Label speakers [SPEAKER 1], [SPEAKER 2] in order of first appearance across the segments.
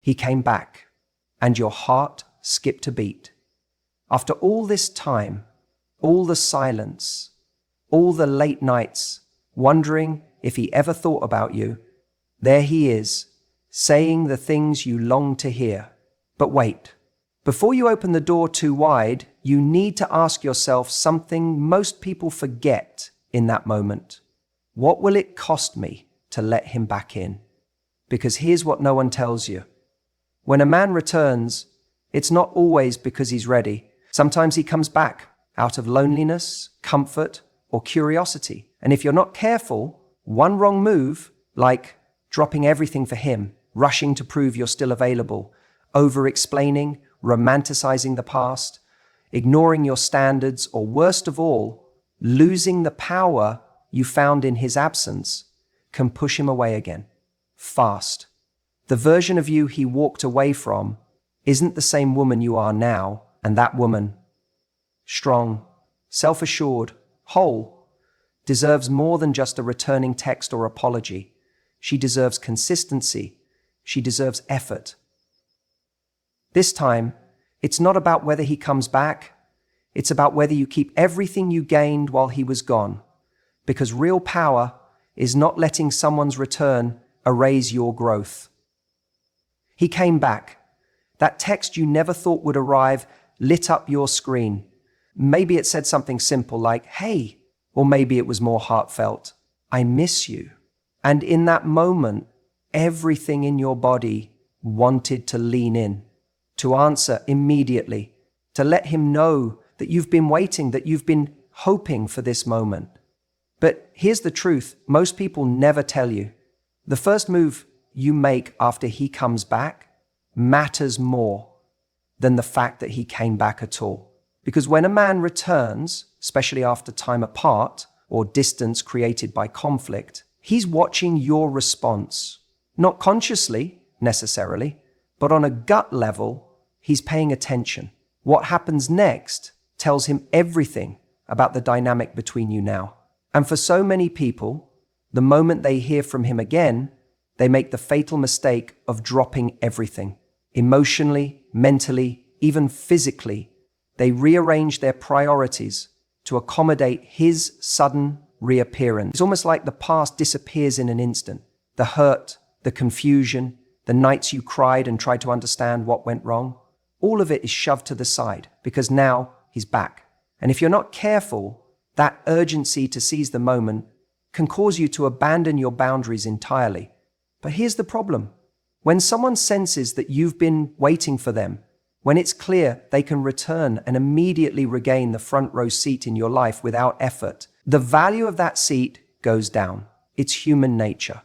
[SPEAKER 1] He came back, and your heart skipped a beat. After all this time, all the silence, all the late nights, wondering if he ever thought about you, there he is, saying the things you long to hear. But wait, before you open the door too wide, you need to ask yourself something most people forget in that moment. What will it cost me to let him back in? Because here's what no one tells you. When a man returns, it's not always because he's ready. Sometimes he comes back out of loneliness, comfort, or curiosity. And if you're not careful, one wrong move, like dropping everything for him, rushing to prove you're still available, over-explaining, romanticizing the past, ignoring your standards, or worst of all, losing the power you found in his absence, can push him away again, fast. The version of you he walked away from isn't the same woman you are now, and that woman, strong, self-assured, whole, deserves more than just a returning text or apology. She deserves consistency. She deserves effort. This time, it's not about whether he comes back. It's about whether you keep everything you gained while he was gone. Because real power is not letting someone's return erase your growth. He came back. That text you never thought would arrive lit up your screen. Maybe it said something simple like, "Hey," or maybe it was more heartfelt, "I miss you." And in that moment, everything in your body wanted to lean in, to answer immediately, to let him know that you've been waiting, that you've been hoping for this moment. But here's the truth, most people never tell you. The first move you make after he comes back matters more than the fact that he came back at all. Because when a man returns, especially after time apart or distance created by conflict, he's watching your response. Not consciously, necessarily, but on a gut level, he's paying attention. What happens next tells him everything about the dynamic between you now. And for so many people, the moment they hear from him again, they make the fatal mistake of dropping everything. Emotionally, mentally, even physically, they rearrange their priorities to accommodate his sudden reappearance. It's almost like the past disappears in an instant. The hurt, the confusion, the nights you cried and tried to understand what went wrong, all of it is shoved to the side because now he's back. And if you're not careful, that urgency to seize the moment can cause you to abandon your boundaries entirely. But here's the problem. When someone senses that you've been waiting for them, when it's clear they can return and immediately regain the front row seat in your life without effort, the value of that seat goes down. It's human nature.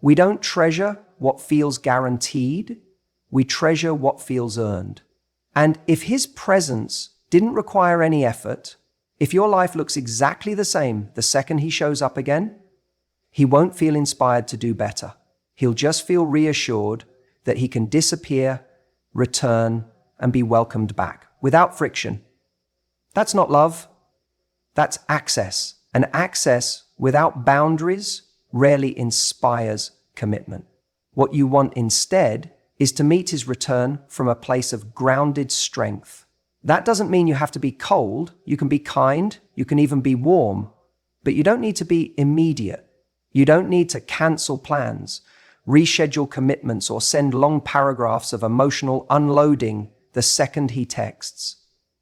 [SPEAKER 1] We don't treasure what feels guaranteed. We treasure what feels earned. And if his presence didn't require any effort, if your life looks exactly the same the second he shows up again, he won't feel inspired to do better. He'll just feel reassured that he can disappear, return, and be welcomed back without friction. That's not love. That's access. And access without boundaries rarely inspires commitment. What you want instead is to meet his return from a place of grounded strength. That doesn't mean you have to be cold. You can be kind. You can even be warm. But you don't need to be immediate. You don't need to cancel plans, reschedule commitments, or send long paragraphs of emotional unloading the second he texts.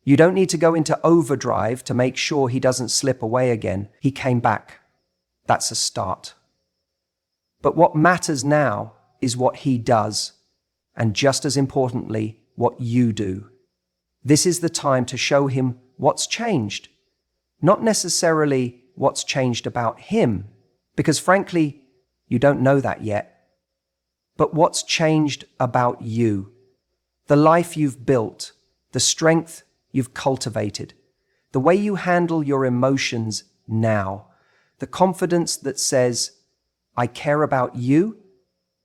[SPEAKER 1] You don't need to go into overdrive to make sure he doesn't slip away again. He came back. That's a start. But what matters now is what he does, and just as importantly, what you do. This is the time to show him what's changed, not necessarily what's changed about him, because frankly, you don't know that yet, but what's changed about you, the life you've built, the strength you've cultivated, the way you handle your emotions now, the confidence that says, I care about you,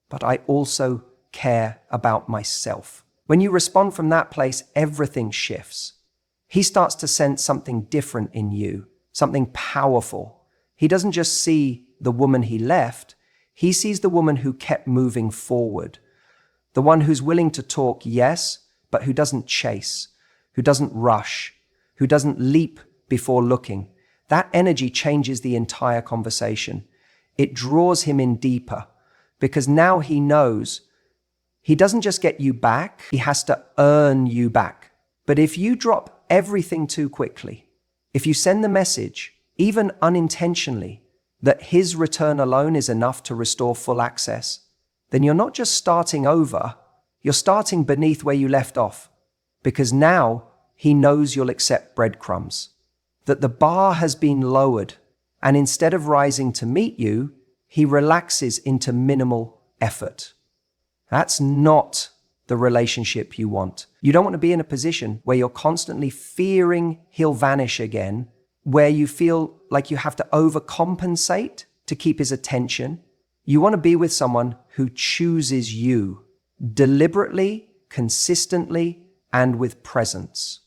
[SPEAKER 1] but I also care about myself. When you respond from that place, everything shifts. He starts to sense something different in you, something powerful. He doesn't just see the woman he left, he sees the woman who kept moving forward, The one who's willing to talk, yes, but who doesn't chase, who doesn't rush, who doesn't leap before looking. That energy changes the entire conversation. It draws him in deeper because now he knows he doesn't just get you back, he has to earn you back. But if you drop everything too quickly, if you send the message, even unintentionally, that his return alone is enough to restore full access, then you're not just starting over, you're starting beneath where you left off. Because now he knows you'll accept breadcrumbs, that the bar has been lowered, and instead of rising to meet you, he relaxes into minimal effort. That's not the relationship you want. You don't want to be in a position where you're constantly fearing he'll vanish again, where you feel like you have to overcompensate to keep his attention. You want to be with someone who chooses you deliberately, consistently, and with presence.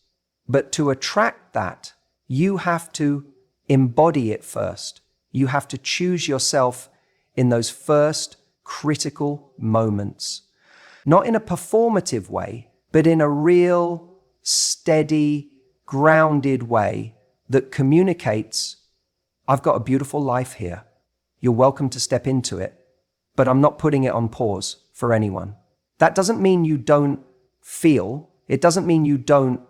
[SPEAKER 1] But to attract that, you have to embody it first. You have to choose yourself in those first critical moments. Not in a performative way, but in a real, steady, grounded way that communicates, I've got a beautiful life here. You're welcome to step into it, but I'm not putting it on pause for anyone. That doesn't mean you don't feel. It doesn't mean you don't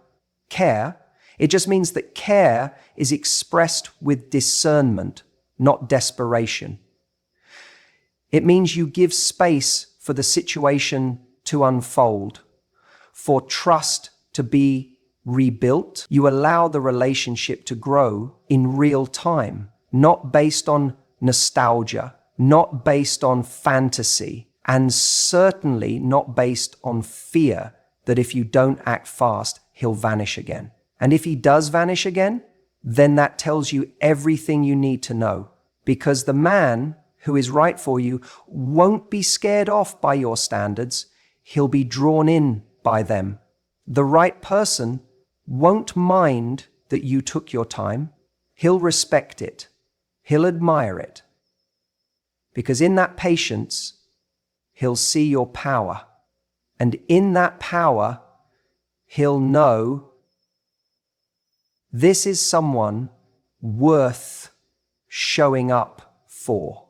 [SPEAKER 1] care. It just means that care is expressed with discernment, not desperation. It means you give space for the situation to unfold, for trust to be rebuilt. You allow the relationship to grow in real time, not based on nostalgia, not based on fantasy, and certainly not based on fear that if you don't act fast, he'll vanish again. And if he does vanish again, then that tells you everything you need to know, because the man who is right for you won't be scared off by your standards. He'll be drawn in by them. The right person won't mind that you took your time. He'll respect it. He'll admire it. Because in that patience, he'll see your power. And in that power, he'll know this is someone worth showing up for.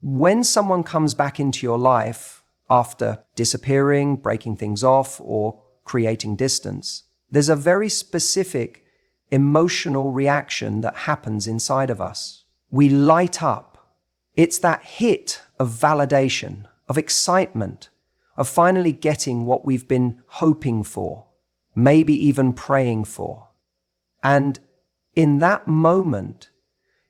[SPEAKER 1] When someone comes back into your life after disappearing, breaking things off, or creating distance, there's a very specific emotional reaction that happens inside of us. We light up. It's that hit of validation, of excitement, of finally getting what we've been hoping for, maybe even praying for. And in that moment,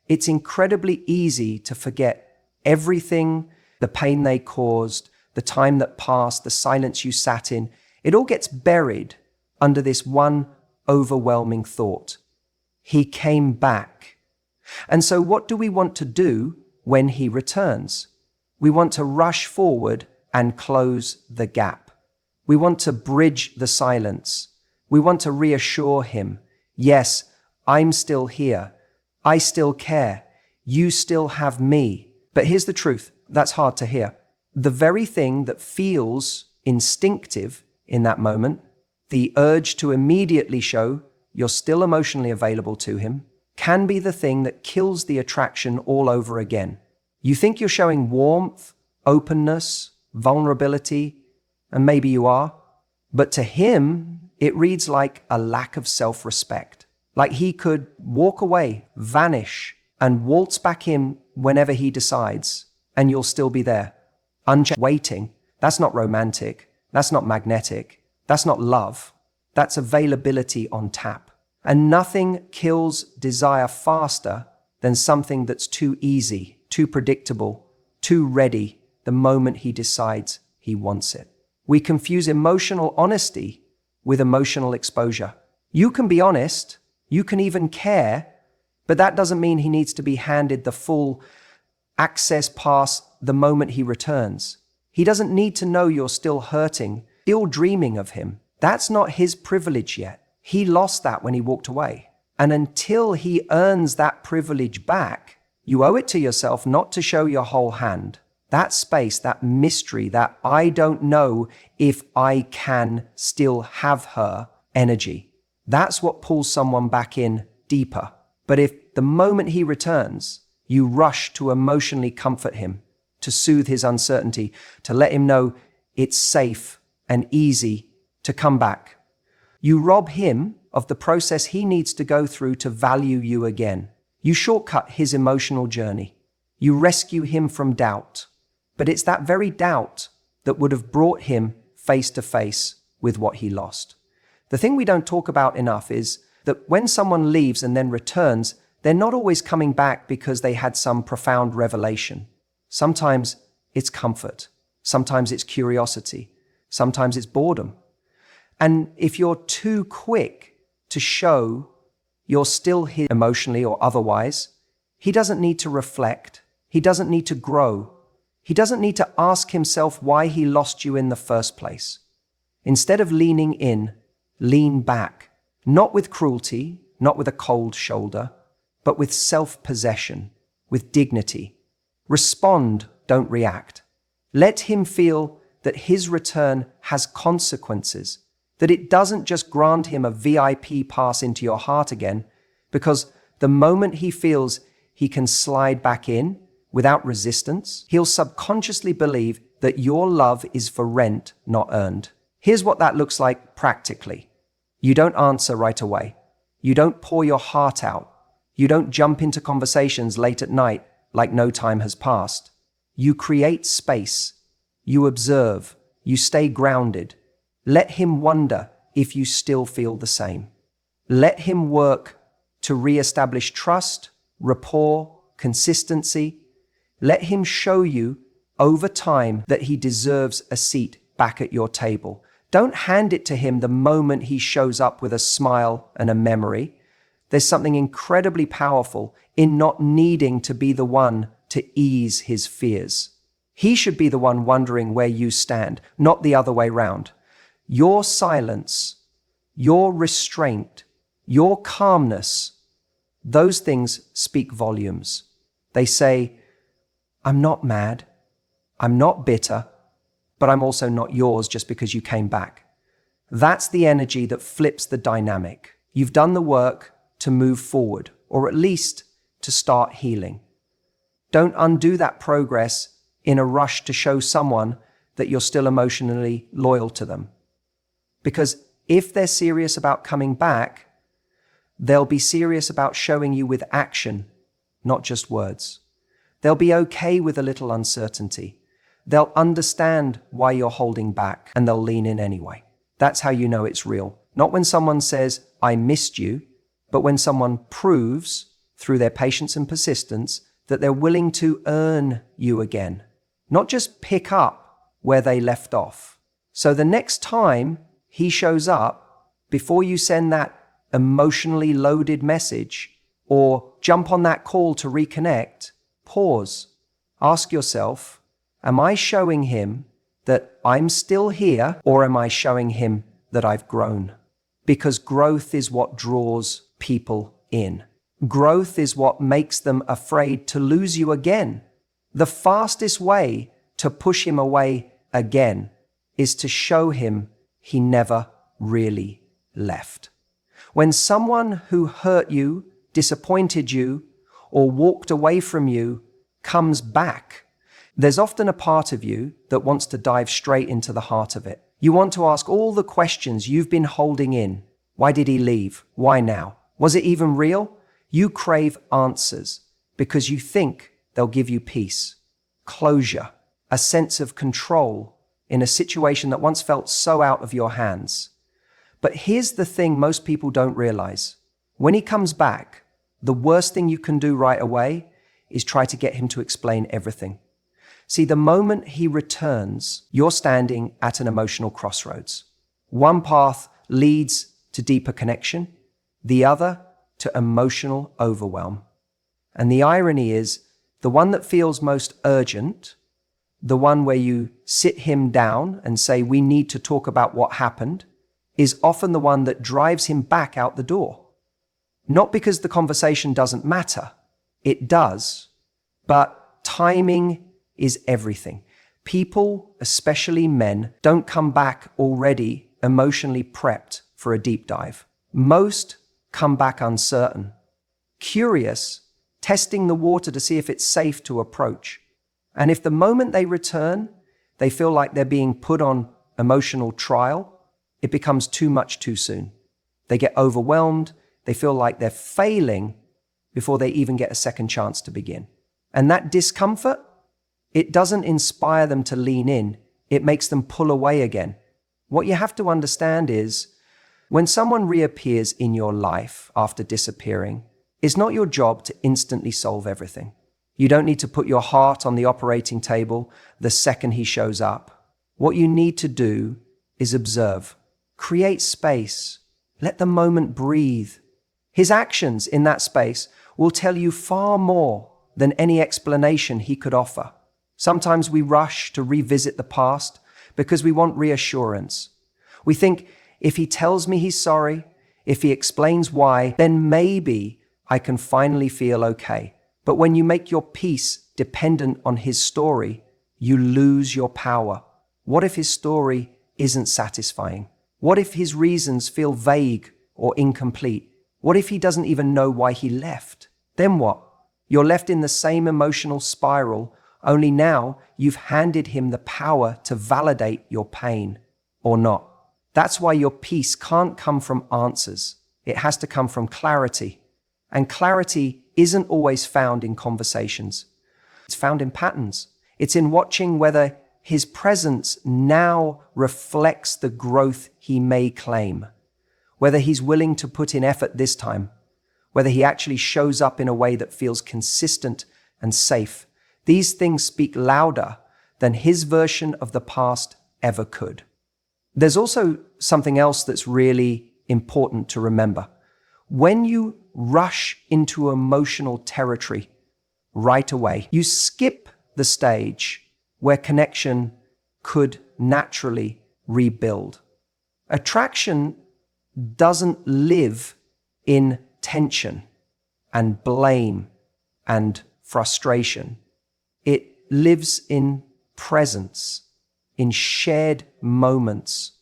[SPEAKER 1] it's incredibly easy to forget everything, the pain they caused, the time that passed, the silence you sat in. It all gets buried under this one overwhelming thought. He came back. And so what do we want to do when he returns? We want to rush forward and close the gap. We want to bridge the silence. We want to reassure him, yes, I'm still here. I still care. You still have me. But here's the truth. That's hard to hear. The very thing that feels instinctive in that moment, the urge to immediately show you're still emotionally available to him, can be the thing that kills the attraction all over again. You think you're showing warmth, openness, vulnerability, and maybe you are, but to him, it reads like a lack of self-respect. Like he could walk away, vanish, and waltz back in whenever he decides, and you'll still be there, waiting. That's not romantic. That's not magnetic. That's not love. That's availability on tap. And nothing kills desire faster than something that's too easy, too predictable, too ready the moment he decides he wants it. We confuse emotional honesty with emotional exposure. You can be honest, you can even care, but that doesn't mean he needs to be handed the full access pass the moment he returns. He doesn't need to know you're still hurting, still dreaming of him. That's not his privilege yet. He lost that when he walked away. And until he earns that privilege back, you owe it to yourself not to show your whole hand, That space, that mystery, that I don't know if I can still have her energy. That's what pulls someone back in deeper. But if the moment he returns, you rush to emotionally comfort him, to soothe his uncertainty, to let him know it's safe and easy to come back, you rob him of the process he needs to go through to value you again. You shortcut his emotional journey. You rescue him from doubt. But it's that very doubt that would have brought him face to face with what he lost. The thing we don't talk about enough is that when someone leaves and then returns, they're not always coming back because they had some profound revelation. Sometimes it's comfort. Sometimes it's curiosity. Sometimes it's boredom. And if you're too quick to show you're still here emotionally or otherwise, he doesn't need to reflect. He doesn't need to grow. He doesn't need to ask himself why he lost you in the first place. Instead of leaning in, lean back, not with cruelty, not with a cold shoulder, but with self-possession, with dignity. Respond, don't react. Let him feel that his return has consequences, that it doesn't just grant him a VIP pass into your heart again, because the moment he feels he can slide back in without resistance, he'll subconsciously believe that your love is for rent, not earned. Here's what that looks like practically. You don't answer right away. You don't pour your heart out. You don't jump into conversations late at night like no time has passed. You create space. You observe. You stay grounded. Let him wonder if you still feel the same. Let him work to re-establish trust, rapport, consistency. Let him show you over time that he deserves a seat back at your table. Don't hand it to him the moment he shows up with a smile and a memory. There's something incredibly powerful in not needing to be the one to ease his fears. He should be the one wondering where you stand, not the other way round. Your silence, your restraint, your calmness, those things speak volumes. They say, I'm not mad, I'm not bitter, but I'm also not yours just because you came back. That's the energy that flips the dynamic. You've done the work to move forward, or at least to start healing. Don't undo that progress in a rush to show someone that you're still emotionally loyal to them. Because if they're serious about coming back, they'll be serious about showing you with action, not just words. They'll be okay with a little uncertainty. They'll understand why you're holding back, and they'll lean in anyway. That's how you know it's real. Not when someone says, I missed you, but when someone proves, through their patience and persistence, that they're willing to earn you again, not just pick up where they left off. So the next time he shows up, before you send that emotionally loaded message or jump on that call to reconnect, pause. Ask yourself, am I showing him that I'm still here, or am I showing him that I've grown? Because growth is what draws people in. Growth is what makes them afraid to lose you again. The fastest way to push him away again is to show him he never really left. When someone who hurt you, disappointed you, or walked away from you comes back, there's often a part of you that wants to dive straight into the heart of it. You want to ask all the questions you've been holding in. Why did he leave? Why now? Was it even real? You crave answers because you think they'll give you peace, closure, a sense of control in a situation that once felt so out of your hands. But here's the thing most people don't realize. When he comes back, the worst thing you can do right away is try to get him to explain everything. See, the moment he returns, you're standing at an emotional crossroads. One path leads to deeper connection, the other to emotional overwhelm. And the irony is, the one that feels most urgent, the one where you sit him down and say, we need to talk about what happened, is often the one that drives him back out the door. Not because the conversation doesn't matter, it does, but timing is everything. People, especially men, don't come back already emotionally prepped for a deep dive. Most come back uncertain, curious, testing the water to see if it's safe to approach. And if the moment they return, they feel like they're being put on emotional trial, it becomes too much too soon. They get overwhelmed, they feel like they're failing before they even get a second chance to begin. And that discomfort, it doesn't inspire them to lean in, it makes them pull away again. What you have to understand is, when someone reappears in your life after disappearing, it's not your job to instantly solve everything. You don't need to put your heart on the operating table the second he shows up. What you need to do is observe, create space, let the moment breathe. His actions in that space will tell you far more than any explanation he could offer. Sometimes we rush to revisit the past because we want reassurance. We think, if he tells me he's sorry, if he explains why, then maybe I can finally feel okay. But when you make your peace dependent on his story, you lose your power. What if his story isn't satisfying? What if his reasons feel vague or incomplete? What if he doesn't even know why he left? Then what? You're left in the same emotional spiral, only now you've handed him the power to validate your pain or not. That's why your peace can't come from answers. It has to come from clarity. And clarity isn't always found in conversations. It's found in patterns. It's in watching whether his presence now reflects the growth he may claim, whether he's willing to put in effort this time, whether he actually shows up in a way that feels consistent and safe. These things speak louder than his version of the past ever could. There's also something else that's really important to remember. When you rush into emotional territory right away, you skip the stage where connection could naturally rebuild. Attraction doesn't live in tension and blame and frustration. It lives in presence, in shared moments,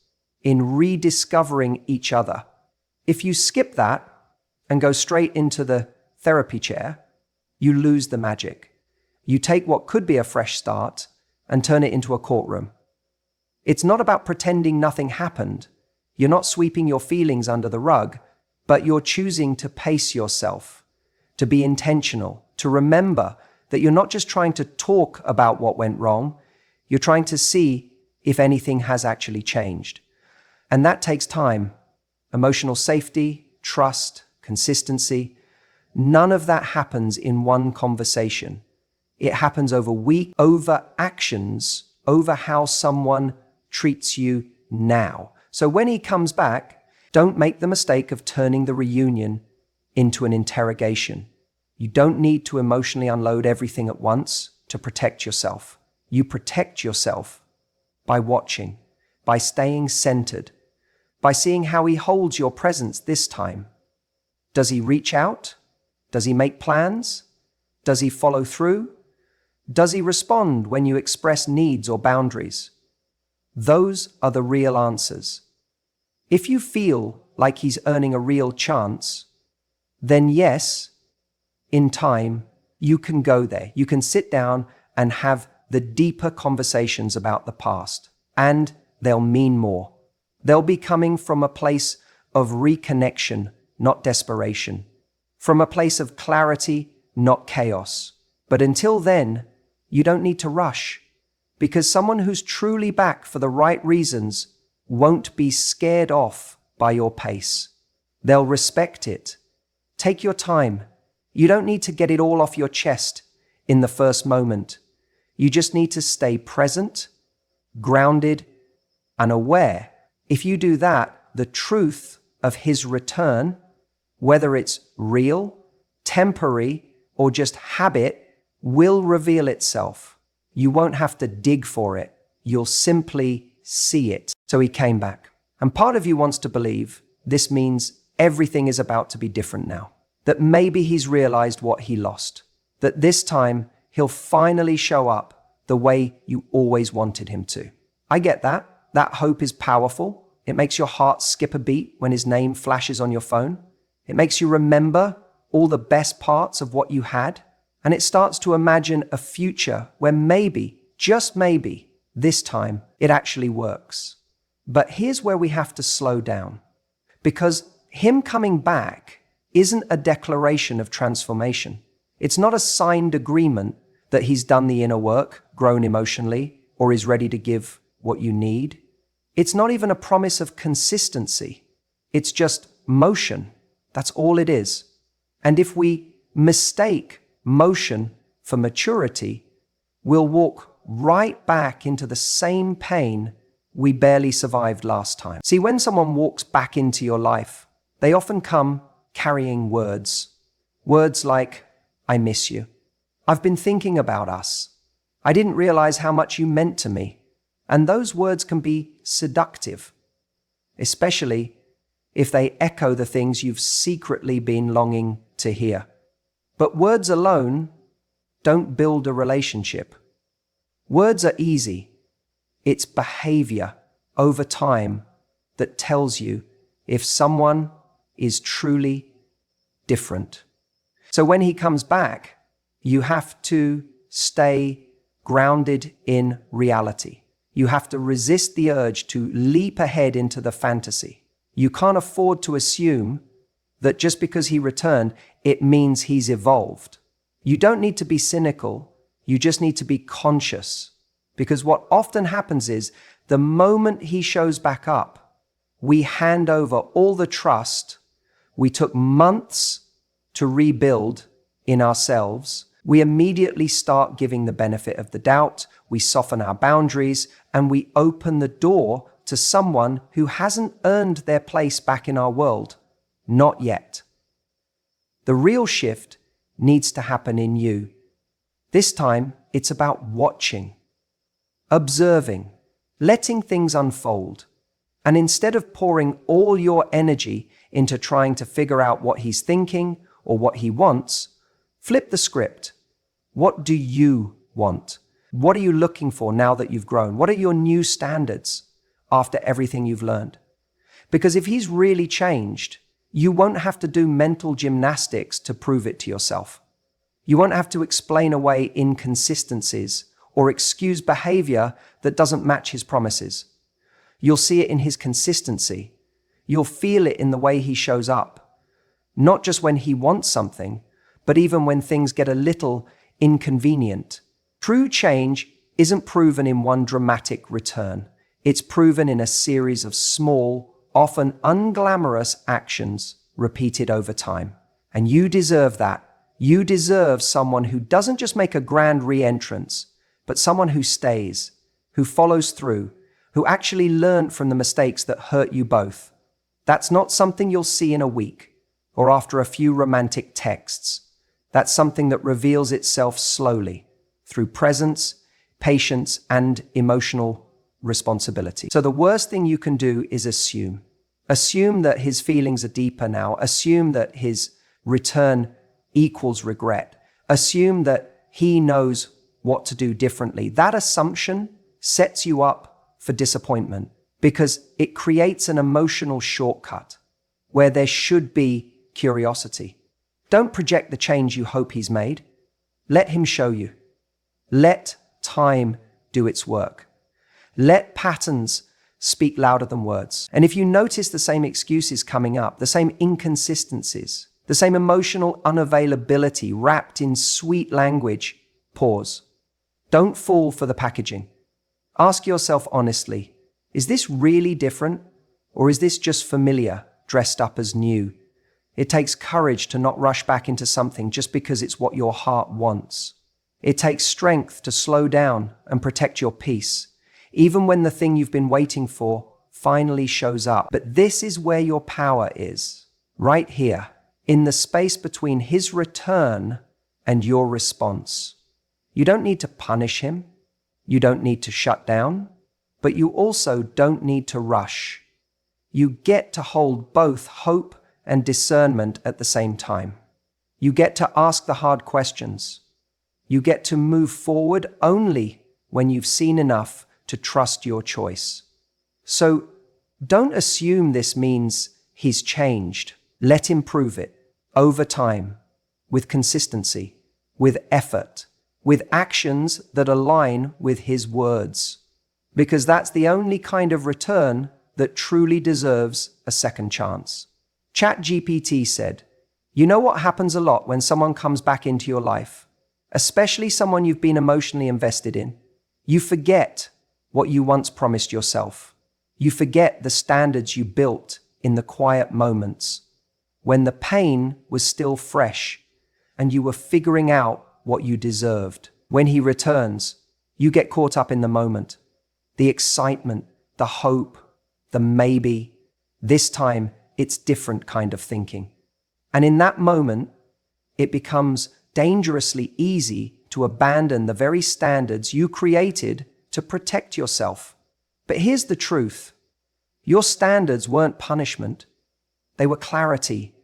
[SPEAKER 1] in rediscovering each other. If you skip that and go straight into the therapy chair, you lose the magic. You take what could be a fresh start and turn it into a courtroom. It's not about pretending nothing happened. You're not sweeping your feelings under the rug, but you're choosing to pace yourself, to be intentional, to remember that you're not just trying to talk about what went wrong, you're trying to see if anything has actually changed. And that takes time. Emotional safety, trust, consistency. None of that happens in one conversation. It happens over weeks, over actions, over how someone treats you now. So when he comes back, don't make the mistake of turning the reunion into an interrogation. You don't need to emotionally unload everything at once to protect yourself. You protect yourself by watching, by staying centered, by seeing how he holds your presence this time. Does he reach out? Does he make plans? Does he follow through? Does he respond when you express needs or boundaries? Those are the real answers. If you feel like he's earning a real chance, then yes, in time, you can go there. You can sit down and have the deeper conversations about the past, and they'll mean more. They'll be coming from a place of reconnection, not desperation, from a place of clarity, not chaos. But until then, you don't need to rush, because someone who's truly back for the right reasons won't be scared off by your pace. They'll respect it. Take your time. You don't need to get it all off your chest in the first moment. You just need to stay present, grounded, and aware. If you do that, the truth of his return, whether it's real, temporary, or just habit, will reveal itself. You won't have to dig for it. You'll simply see it. So he came back. And part of you wants to believe this means everything is about to be different now. That maybe he's realized what he lost. That this time he'll finally show up the way you always wanted him to. I get that. That hope is powerful. It makes your heart skip a beat when his name flashes on your phone. It makes you remember all the best parts of what you had. And it starts to imagine a future where maybe, just maybe, this time it actually works. But here's where we have to slow down. Because him coming back isn't a declaration of transformation. It's not a signed agreement that he's done the inner work, grown emotionally, or is ready to give what you need. It's not even a promise of consistency. It's just motion. That's all it is. And if we mistake motion for maturity, we'll walk right back into the same pain we barely survived last time. See, when someone walks back into your life, they often come carrying words. Words like, I miss you. I've been thinking about us. I didn't realize how much you meant to me. And those words can be seductive, especially if they echo the things you've secretly been longing to hear. But words alone don't build a relationship. Words are easy. It's behavior over time that tells you if someone is truly different. So when he comes back, you have to stay grounded in reality. You have to resist the urge to leap ahead into the fantasy. You can't afford to assume that just because he returned, it means he's evolved. You don't need to be cynical. You just need to be conscious. Because what often happens is the moment he shows back up, we hand over all the trust we took months to rebuild in ourselves. We immediately start giving the benefit of the doubt. We soften our boundaries and we open the door to someone who hasn't earned their place back in our world. Not yet. The real shift needs to happen in you. This time, it's about watching, observing, letting things unfold. And instead of pouring all your energy into trying to figure out what he's thinking or what he wants, flip the script. What do you want? What are you looking for now that you've grown? What are your new standards after everything you've learned? Because if he's really changed, you won't have to do mental gymnastics to prove it to yourself. You won't have to explain away inconsistencies or excuse behavior that doesn't match his promises. You'll see it in his consistency. You'll feel it in the way he shows up. Not just when he wants something, but even when things get a little inconvenient. True change isn't proven in one dramatic return. It's proven in a series of small, often unglamorous actions repeated over time. And you deserve that. You deserve someone who doesn't just make a grand re-entrance, but someone who stays, who follows through, who actually learned from the mistakes that hurt you both. That's not something you'll see in a week or after a few romantic texts. That's something that reveals itself slowly through presence, patience, and emotional responsibility. So the worst thing you can do is assume. Assume that his feelings are deeper now. Assume that his return equals regret. Assume that he knows what to do differently. That assumption sets you up for disappointment because it creates an emotional shortcut where there should be curiosity. Don't project the change you hope he's made. Let him show you. Let time do its work. Let patterns speak louder than words. And if you notice the same excuses coming up, the same inconsistencies, the same emotional unavailability wrapped in sweet language, pause. Don't fall for the packaging. Ask yourself honestly, is this really different? Or is this just familiar, dressed up as new? It takes courage to not rush back into something just because it's what your heart wants. It takes strength to slow down and protect your peace, even when the thing you've been waiting for finally shows up. But this is where your power is, right here, in the space between his return and your response. You don't need to punish him. You don't need to shut down, but you also don't need to rush. You get to hold both hope and discernment at the same time. You get to ask the hard questions. You get to move forward only when you've seen enough to trust your choice. So don't assume this means he's changed. Let him prove it over time, with consistency, with effort, with actions that align with his words. Because that's the only kind of return that truly deserves a second chance. ChatGPT said, "You know what happens a lot when someone comes back into your life, especially someone you've been emotionally invested in? You forget what you once promised yourself. You forget the standards you built in the quiet moments, when the pain was still fresh and you were figuring out what you deserved. When he returns, you get caught up in the moment, the excitement, the hope, the maybe. This time, it's different kind of thinking. And in that moment, it becomes dangerously easy to abandon the very standards you created to protect yourself. But here's the truth. Your standards weren't punishment. They were clarity.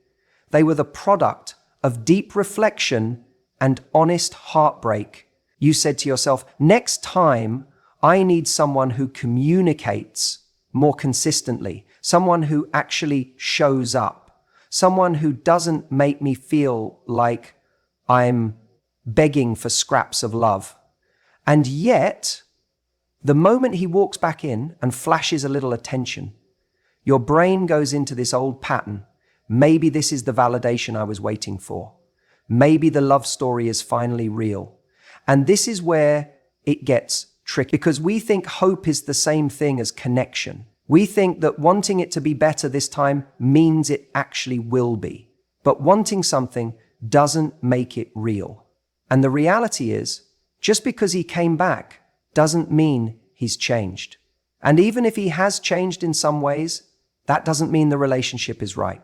[SPEAKER 1] They were the product of deep reflection and honest heartbreak. You said to yourself, next time, I need someone who communicates more consistently, someone who actually shows up, someone who doesn't make me feel like I'm begging for scraps of love. And yet, the moment he walks back in and flashes a little attention, your brain goes into this old pattern. Maybe this is the validation I was waiting for. Maybe the love story is finally real. And this is where it gets tricky, because we think hope is the same thing as connection. We think that wanting it to be better this time means it actually will be. But wanting something doesn't make it real. And the reality is, just because he came back doesn't mean he's changed. And even if he has changed in some ways, that doesn't mean the relationship is right.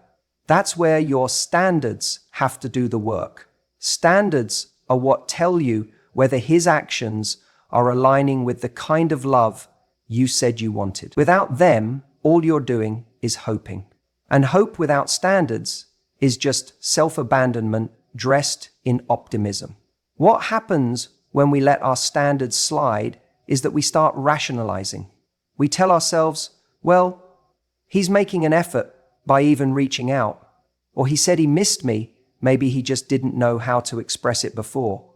[SPEAKER 1] That's where your standards have to do the work. Standards are what tell you whether his actions are aligning with the kind of love you said you wanted. Without them, all you're doing is hoping. And hope without standards is just self-abandonment dressed in optimism. What happens when we let our standards slide is that we start rationalizing. We tell ourselves, well, he's making an effort by even reaching out. Or he said he missed me, maybe he just didn't know how to express it before.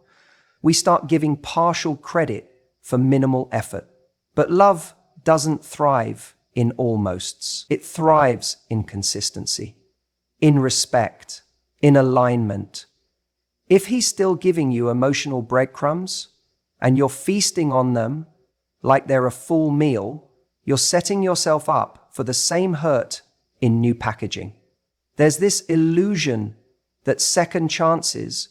[SPEAKER 1] We start giving partial credit for minimal effort. But love doesn't thrive in almosts. It thrives in consistency, in respect, in alignment. If he's still giving you emotional breadcrumbs and you're feasting on them like they're a full meal, you're setting yourself up for the same hurt in new packaging. There's this illusion that second chances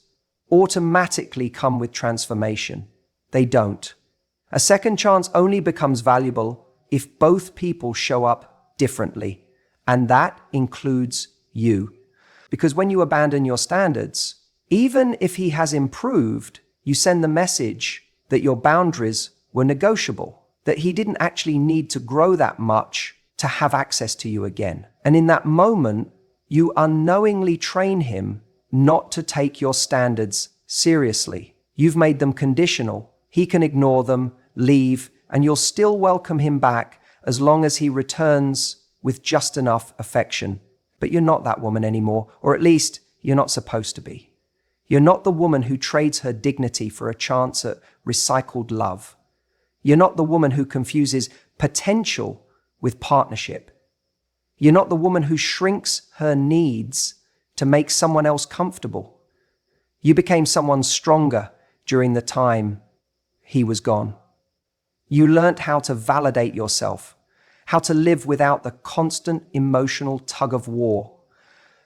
[SPEAKER 1] automatically come with transformation. They don't. A second chance only becomes valuable if both people show up differently, and that includes you. Because when you abandon your standards, even if he has improved, you send the message that your boundaries were negotiable, that he didn't actually need to grow that much to have access to you again. And in that moment, you unknowingly train him not to take your standards seriously. You've made them conditional. He can ignore them, leave, and you'll still welcome him back as long as he returns with just enough affection. But you're not that woman anymore, or at least you're not supposed to be. You're not the woman who trades her dignity for a chance at recycled love. You're not the woman who confuses potential with partnership. You're not the woman who shrinks her needs to make someone else comfortable. You became someone stronger during the time he was gone. You learned how to validate yourself, how to live without the constant emotional tug of war.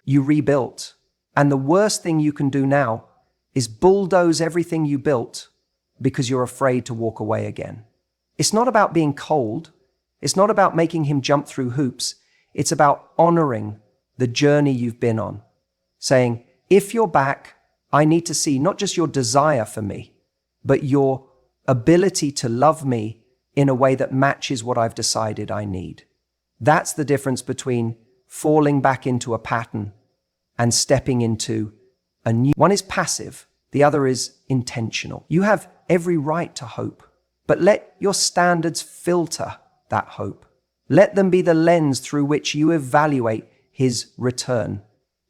[SPEAKER 1] You rebuilt. And the worst thing you can do now is bulldoze everything you built because you're afraid to walk away again. It's not about being cold. It's not about making him jump through hoops. It's about honoring the journey you've been on. Saying, if you're back, I need to see not just your desire for me, but your ability to love me in a way that matches what I've decided I need. That's the difference between falling back into a pattern and stepping into a new. One is passive, the other is intentional. You have every right to hope, But let your standards filter that hope. Let them be the lens through which you evaluate his return.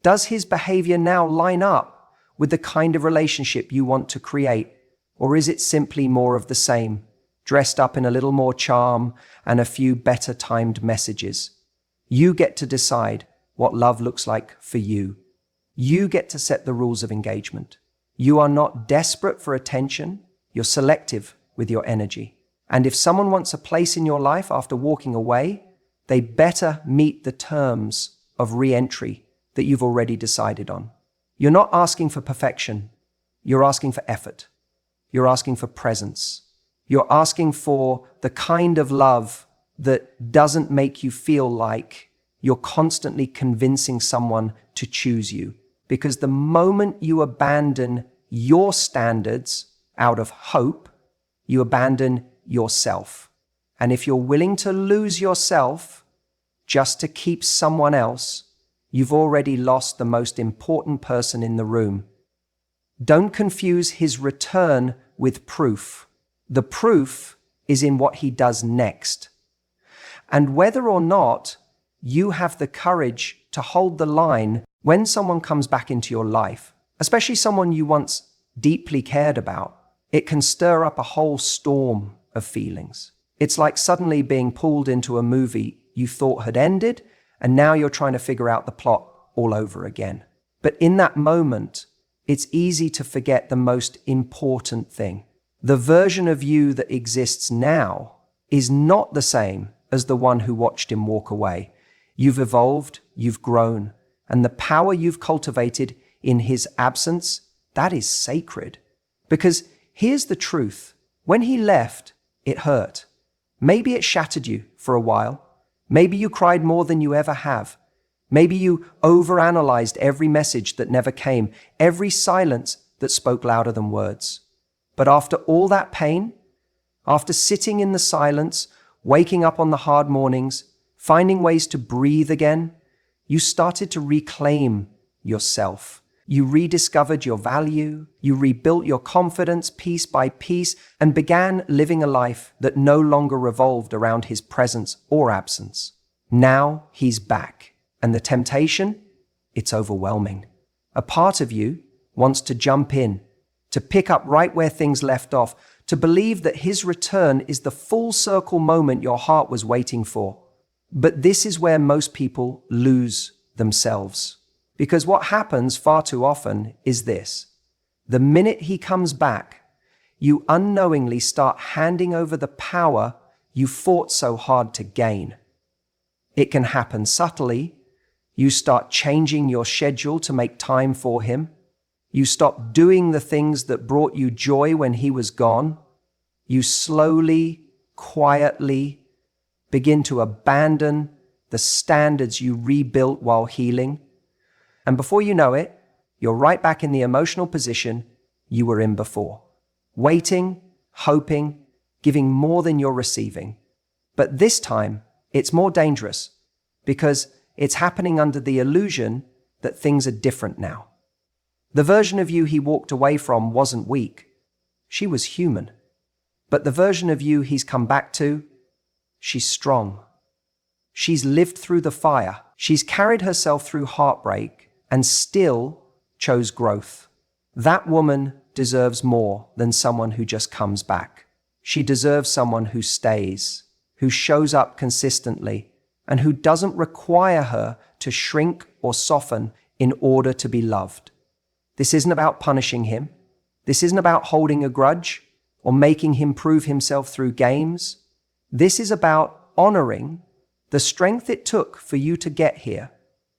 [SPEAKER 1] Does his behavior now line up with the kind of relationship you want to create? Or is it simply more of the same, dressed up in a little more charm and a few better timed messages? You get to decide what love looks like for you. You get to set the rules of engagement. You are not desperate for attention. You're selective with your energy. And if someone wants a place in your life after walking away, they better meet the terms of re-entry that you've already decided on. You're not asking for perfection. You're asking for effort. You're asking for presence. You're asking for the kind of love that doesn't make you feel like you're constantly convincing someone to choose you. Because the moment you abandon your standards out of hope, you abandon yourself. And if you're willing to lose yourself just to keep someone else, you've already lost the most important person in the room. Don't confuse his return with proof. The proof is in what he does next. And whether or not you have the courage to hold the line when someone comes back into your life, especially someone you once deeply cared about, it can stir up a whole storm of feelings. It's like suddenly being pulled into a movie you thought had ended, and now you're trying to figure out the plot all over again. But in that moment, it's easy to forget the most important thing. The version of you that exists now is not the same as the one who watched him walk away. You've evolved, you've grown, and the power you've cultivated in his absence, that is sacred. Because here's the truth. When he left, it hurt. Maybe it shattered you for a while. Maybe you cried more than you ever have. Maybe you overanalyzed every message that never came, every silence that spoke louder than words. But after all that pain, after sitting in the silence, waking up on the hard mornings, finding ways to breathe again, you started to reclaim yourself. You rediscovered your value, you rebuilt your confidence piece by piece, and began living a life that no longer revolved around his presence or absence. Now he's back, and the temptation, it's overwhelming. A part of you wants to jump in, to pick up right where things left off, to believe that his return is the full circle moment your heart was waiting for. But this is where most people lose themselves. Because what happens far too often is this. The minute he comes back, you unknowingly start handing over the power you fought so hard to gain. It can happen subtly. You start changing your schedule to make time for him. You stop doing the things that brought you joy when he was gone. You slowly, quietly begin to abandon the standards you rebuilt while healing. And before you know it, you're right back in the emotional position you were in before. Waiting, hoping, giving more than you're receiving. But this time, it's more dangerous because it's happening under the illusion that things are different now. The version of you he walked away from wasn't weak. She was human. But the version of you he's come back to, she's strong. She's lived through the fire. She's carried herself through heartbreak and still chose growth. That woman deserves more than someone who just comes back. She deserves someone who stays, who shows up consistently, and who doesn't require her to shrink or soften in order to be loved. This isn't about punishing him. This isn't about holding a grudge or making him prove himself through games. This is about honoring the strength it took for you to get here.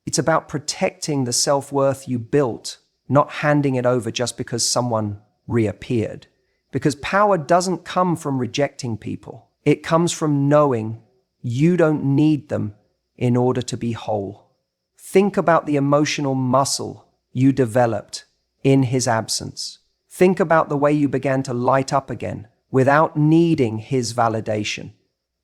[SPEAKER 1] It's about protecting the self-worth you built, not handing it over just because someone reappeared. Because power doesn't come from rejecting people. It comes from knowing you don't need them in order to be whole. Think about the emotional muscle you developed in his absence. Think about the way you began to light up again without needing his validation.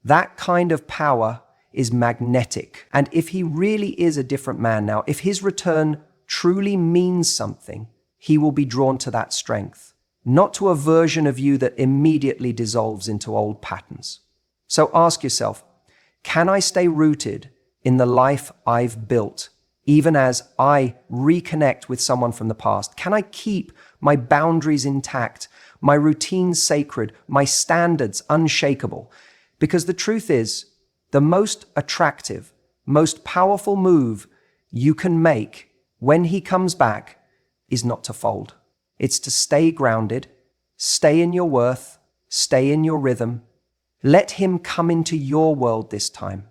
[SPEAKER 1] That kind of power is magnetic. And if he really is a different man now, if his return truly means something, he will be drawn to that strength. not to a version of you that immediately dissolves into old patterns. So ask yourself, can I stay rooted in the life I've built, even as I reconnect with someone from the past? Can I keep my boundaries intact, my routines sacred, my standards unshakable? Because the truth is, the most attractive, most powerful move you can make when he comes back is not to fold. It's to stay grounded, stay in your worth, stay in your rhythm. Let him come into your world this time.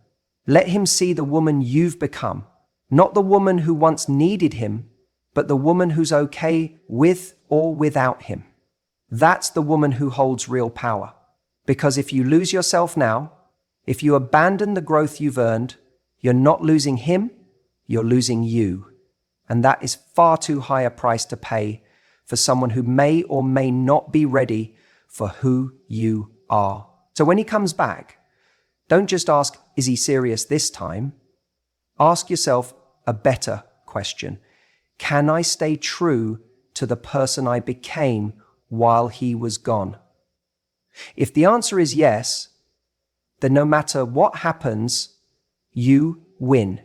[SPEAKER 1] Let him see the woman you've become, not the woman who once needed him, but the woman who's okay with or without him. That's the woman who holds real power. Because if you lose yourself now, if you abandon the growth you've earned, you're not losing him, you're losing you. And that is far too high a price to pay for someone who may or may not be ready for who you are. So when he comes back, don't just ask, is he serious this time? Ask yourself a better question. Can I stay true to the person I became while he was gone? If the answer is yes, then no matter what happens, you win.